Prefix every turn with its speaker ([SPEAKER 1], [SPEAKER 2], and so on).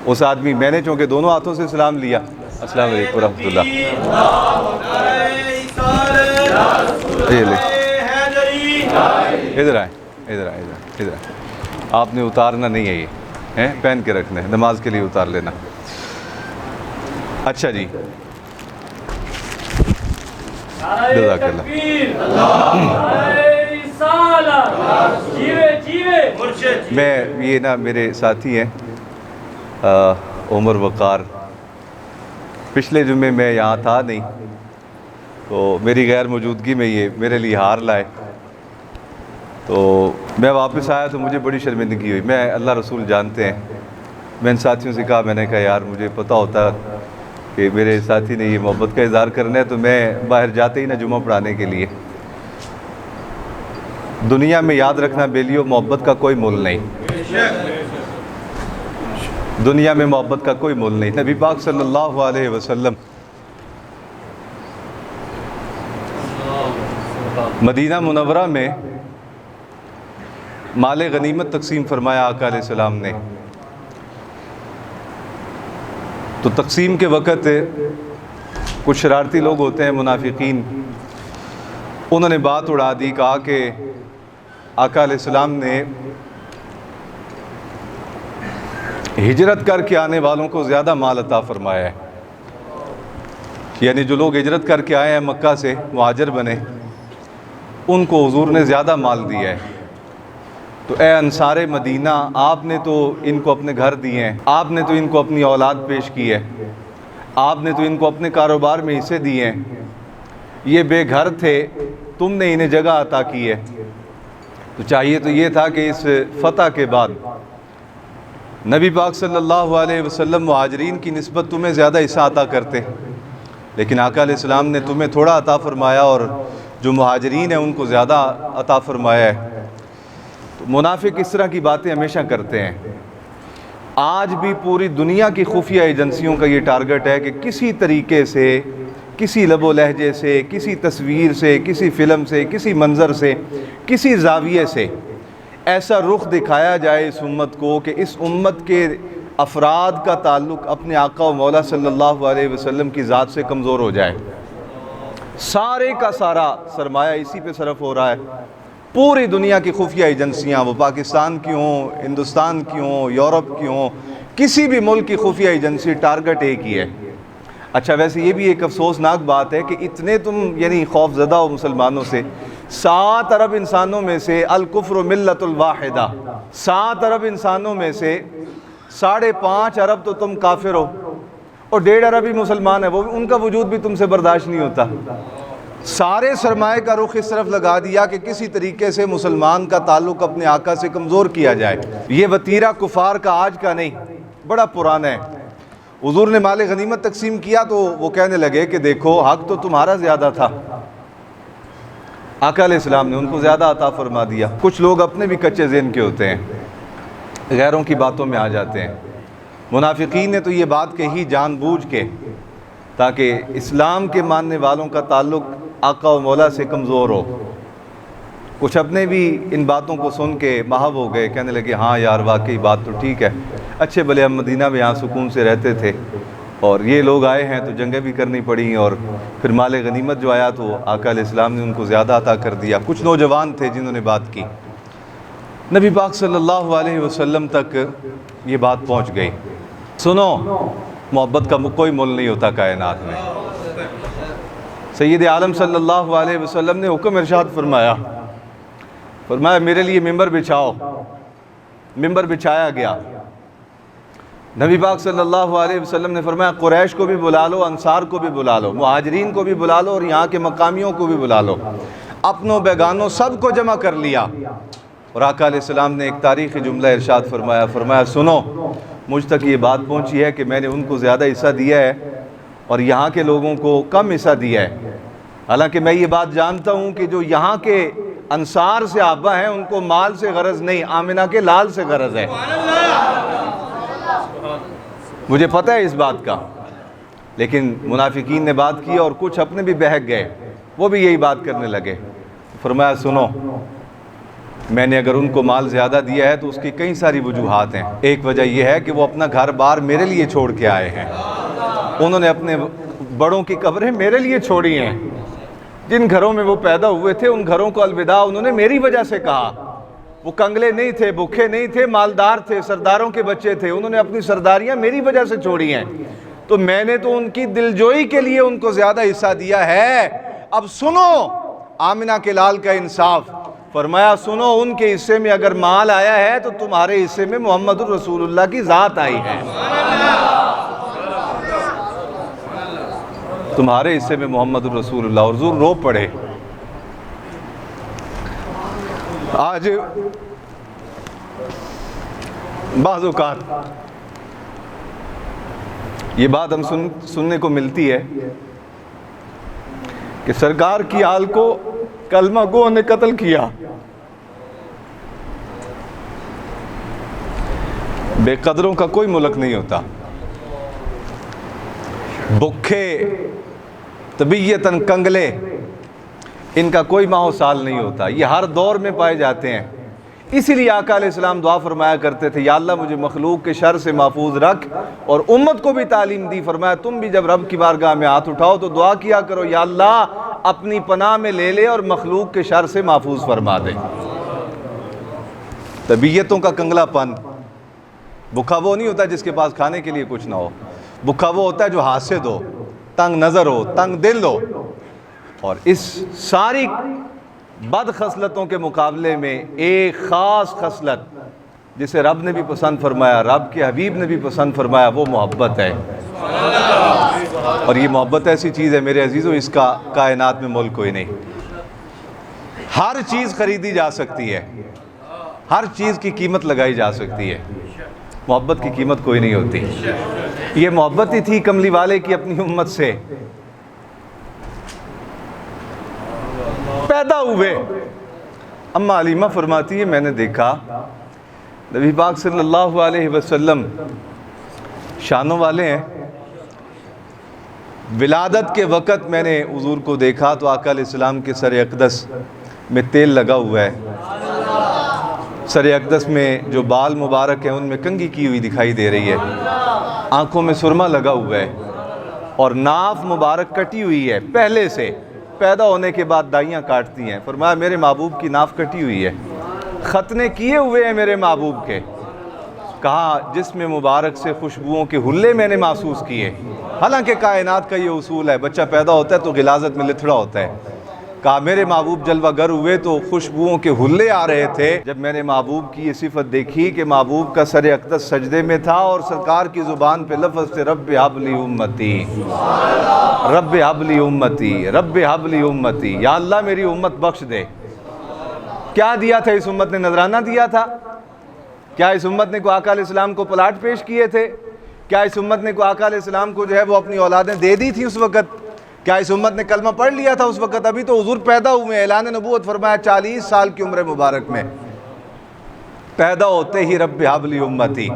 [SPEAKER 1] اس آدمی میں نے چونکہ دونوں ہاتھوں سے سلام لیا، السلام علیکم ورحمۃ اللہ، ادھر آئیں ادھر آئیں ادھر آئیں، آپ نے اتارنا نہیں ہے، یہ پہن کے رکھنا ہے، نماز کے لیے اتار لینا۔ اچھا جی، جزاک اللہ۔ میں یہ نا میرے ساتھی ہیں عمر وقار، پچھلے جمعے میں یہاں تھا نہیں، تو میری غیر موجودگی میں یہ میرے لیے ہار لائے، تو میں واپس آیا تو مجھے بڑی شرمندگی ہوئی۔ میں اللہ رسول جانتے ہیں، میں ان ساتھیوں سے کہا، میں نے کہا یار مجھے پتہ ہوتا کہ میرے ساتھی نے یہ محبت کا اظہار کرنا ہے تو میں باہر جاتے ہی نہ جمعہ پڑھانے کے لیے۔ دنیا میں یاد رکھنا بیلیو، محبت کا کوئی مول نہیں، دنیا میں محبت کا کوئی مول نہیں۔ نبی پاک صلی اللہ علیہ وسلم مدینہ منورہ میں مال غنیمت تقسیم فرمایا آقا علیہ السلام نے، تو تقسیم کے وقت کچھ شرارتی لوگ ہوتے ہیں منافقین، انہوں نے بات اڑا دی، کہا کہ آقا علیہ السلام نے ہجرت کر کے آنے والوں کو زیادہ مال عطا فرمایا ہے، یعنی جو لوگ ہجرت کر کے آئے ہیں مکہ سے مہاجر بنے، ان کو حضور نے زیادہ مال دیا ہے۔ تو اے انصار مدینہ، آپ نے تو ان کو اپنے گھر دیے ہیں، آپ نے تو ان کو اپنی اولاد پیش کی ہے، آپ نے تو ان کو اپنے کاروبار میں حصے دیے ہیں، یہ بے گھر تھے، تم نے انہیں جگہ عطا کی ہے۔ تو چاہیے تو یہ تھا کہ اس فتح کے بعد نبی پاک صلی اللہ علیہ وسلم مہاجرین کی نسبت تمہیں زیادہ حصہ عطا کرتے، لیکن آقا علیہ السلام نے تمہیں تھوڑا عطا فرمایا اور جو مہاجرین ہیں ان کو زیادہ عطا فرمایا ہے۔ تو منافق اس طرح کی باتیں ہمیشہ کرتے ہیں۔ آج بھی پوری دنیا کی خفیہ ایجنسیوں کا یہ ٹارگٹ ہے کہ کسی طریقے سے، کسی لب و لہجے سے، کسی تصویر سے، کسی فلم سے، کسی منظر سے، کسی زاویے سے ایسا رخ دکھایا جائے اس امت کو کہ اس امت کے افراد کا تعلق اپنے آقا و مولا صلی اللہ علیہ وسلم کی ذات سے کمزور ہو جائے۔ سارے کا سارا سرمایہ اسی پہ صرف ہو رہا ہے۔ پوری دنیا کی خفیہ ایجنسیاں، وہ پاکستان کی ہوں، ہندوستان کی ہوں، یورپ کی ہوں، کسی بھی ملک کی خفیہ ایجنسی ٹارگٹ ایک ہی ہے۔ اچھا ویسے یہ بھی ایک افسوسناک بات ہے کہ اتنے تم یعنی خوف زدہ ہو مسلمانوں سے، 7 ارب انسانوں میں سے الکفر ملت الواحدہ، 7 ارب انسانوں میں سے 5.5 ارب تو تم کافر ہو اور 1.5 ارب ہی مسلمان ہے، وہ ان کا وجود بھی تم سے برداشت نہیں ہوتا۔ سارے سرمایہ کا رخ اس طرف لگا دیا کہ کسی طریقے سے مسلمان کا تعلق اپنے آقا سے کمزور کیا جائے۔ یہ وتیرہ کفار کا آج کا نہیں، بڑا پرانا ہے۔ حضور نے مال غنیمت تقسیم کیا تو وہ کہنے لگے کہ دیکھو حق تو تمہارا زیادہ تھا، آقا علیہ السلام نے ان کو زیادہ عطا فرما دیا۔ کچھ لوگ اپنے بھی کچے ذہن کے ہوتے ہیں، غیروں کی باتوں میں آ جاتے ہیں۔ منافقین نے تو یہ بات کہی جان بوجھ کے تاکہ اسلام کے ماننے والوں کا تعلق آقا و مولا سے کمزور ہو۔ کچھ اپنے بھی ان باتوں کو سن کے محو ہو گئے، کہنے لگے ہاں یار واقعی بات تو ٹھیک ہے، اچھے بھلے ہم مدینہ میں یہاں سکون سے رہتے تھے اور یہ لوگ آئے ہیں تو جنگیں بھی کرنی پڑیں، اور پھر مال غنیمت جو آیا تو آقا علیہ السلام نے ان کو زیادہ عطا کر دیا۔ کچھ نوجوان تھے جنہوں نے بات کی، نبی پاک صلی اللہ علیہ وسلم تک یہ بات پہنچ گئی۔ سنو، محبت کا کوئی مول نہیں ہوتا کائنات میں۔ سید عالم صلی اللہ علیہ وسلم نے حکم ارشاد فرمایا میرے لیے ممبر بچھاؤ۔ ممبر بچھایا گیا۔ نبی پاک صلی اللہ علیہ وسلم نے فرمایا قریش کو بھی بلا لو، انصار کو بھی بلا لو، مہاجرین کو بھی بلا لو اور یہاں کے مقامیوں کو بھی بلا لو، اپنوں بیگانوں سب کو جمع کر لیا۔ اور آقا علیہ السلام نے ایک تاریخی جملہ ارشاد فرمایا سنو، مجھ تک یہ بات پہنچی ہے کہ میں نے ان کو زیادہ حصہ دیا ہے اور یہاں کے لوگوں کو کم حصہ دیا ہے۔ حالانکہ میں یہ بات جانتا ہوں کہ جو یہاں کے انصار سے آبا ہیں ان کو مال سے غرض نہیں، آمنہ کے لال سے غرض ہے۔ مجھے پتہ ہے اس بات کا، لیکن منافقین نے بات کی اور کچھ اپنے بھی بہک گئے، وہ بھی یہی بات کرنے لگے۔ فرمایا سنو، میں نے اگر ان کو مال زیادہ دیا ہے تو اس کی کئی ساری وجوہات ہیں۔ ایک وجہ یہ ہے کہ وہ اپنا گھر بار میرے لیے چھوڑ کے آئے ہیں، انہوں نے اپنے بڑوں کی قبریں میرے لیے چھوڑی ہیں، جن گھروں میں وہ پیدا ہوئے تھے ان گھروں کو الوداع انہوں نے میری وجہ سے کہا۔ وہ کنگلے نہیں تھے، بھوکے نہیں تھے، مالدار تھے، سرداروں کے بچے تھے، انہوں نے اپنی سرداریاں میری وجہ سے چھوڑی ہیں، تو میں نے تو ان کی دلجوئی کے لیے ان کو زیادہ حصہ دیا ہے۔ اب سنو آمنہ کے لال کا انصاف، فرمایا سنو ان کے حصے میں اگر مال آیا ہے تو تمہارے حصے میں محمد الرسول اللہ کی ذات آئی ہے، تمہارے حصے میں محمد الرسول اللہ۔ اور حضور رو پڑے۔ آج بعض اوقات یہ بات ہم سننے کو ملتی ہے کہ سرکار کی آل کو کلمہ گو نے قتل کیا۔ بے قدروں کا کوئی ملک نہیں ہوتا، بھوکے طبیعتاً کنگلے ان کا کوئی ماہ و سال نہیں ہوتا، یہ ہر دور میں پائے جاتے ہیں۔ اسی لیے آقا علیہ السلام دعا فرمایا کرتے تھے، یا اللہ مجھے مخلوق کے شر سے محفوظ رکھ، اور امت کو بھی تعلیم دی، فرمایا تم بھی جب رب کی بارگاہ میں ہاتھ اٹھاؤ تو دعا کیا کرو، یا اللہ اپنی پناہ میں لے لے اور مخلوق کے شر سے محفوظ فرما دے۔ طبیعتوں کا کنگلا پن، بھوکا وہ نہیں ہوتا جس کے پاس کھانے کے لیے کچھ نہ ہو، بھوکا وہ ہوتا ہے جو حاسد ہو، تنگ نظر ہو، تنگ دل ہو۔ اور اس ساری بد خصلتوں کے مقابلے میں ایک خاص خصلت جسے رب نے بھی پسند فرمایا، رب کے حبیب نے بھی پسند فرمایا، وہ محبت ہے۔ اور یہ محبت ایسی چیز ہے میرے عزیزو، اس کا کائنات میں مول کوئی نہیں۔ ہر چیز خریدی جا سکتی ہے، ہر چیز کی قیمت لگائی جا سکتی ہے، محبت کی قیمت کوئی نہیں ہوتی۔ یہ محبت ہی تھی کملی والے کی اپنی امت سے، پیدا ہوئے۔ اماں علیمہ فرماتی ہے میں نے دیکھا نبی پاک صلی اللہ علیہ وسلم شانوں والے ہیں، ولادت کے وقت میں نے حضور کو دیکھا تو آقا علیہ السلام کے سر اقدس میں تیل لگا ہوا ہے، سر اقدس میں جو بال مبارک ہیں ان میں کنگھی کی ہوئی دکھائی دے رہی ہے، آنکھوں میں سرما لگا ہوا ہے، اور ناف مبارک کٹی ہوئی ہے، پہلے سے پیدا ہونے کے بعد دائیاں کاٹتی ہیں۔ فرمایا میرے محبوب کی ناف کٹی ہوئی ہے، ختنے کیے ہوئے ہیں میرے محبوب کے۔ کہا جسم مبارک سے خوشبوؤں کے حلے میں نے محسوس کیے، حالانکہ کائنات کا یہ اصول ہے بچہ پیدا ہوتا ہے تو غلاظت میں لتھڑا ہوتا ہے۔ کہا میرے محبوب جلوہ گر ہوئے تو خوشبوؤں کے حلے آ رہے تھے۔ جب میں نے محبوب کی یہ صفت دیکھی کہ محبوب کا سر اقدس سجدے میں تھا اور سرکار کی زبان پہ لفظ تھے رب ہب لی امتی، رب ہب لی امتی، رب ہب لی امتی، یا اللہ میری امت بخش دے۔ کیا دیا تھا اس امت نے؟ نذرانہ دیا تھا؟ کیا اس امت نے کو آقا علیہ السلام کو پلاٹ پیش کیے تھے؟ کیا اس امت نے کو آقا علیہ السلام کو جو ہے وہ اپنی اولادیں دے دی تھی اس وقت؟ کیا اس امت نے کلمہ پڑھ لیا تھا اس وقت؟ ابھی تو حضور پیدا ہوئے، اعلان نبوت فرمایا 40 سال کی عمر مبارک میں، پیدا ہوتے ہی رب ہب لی امتی۔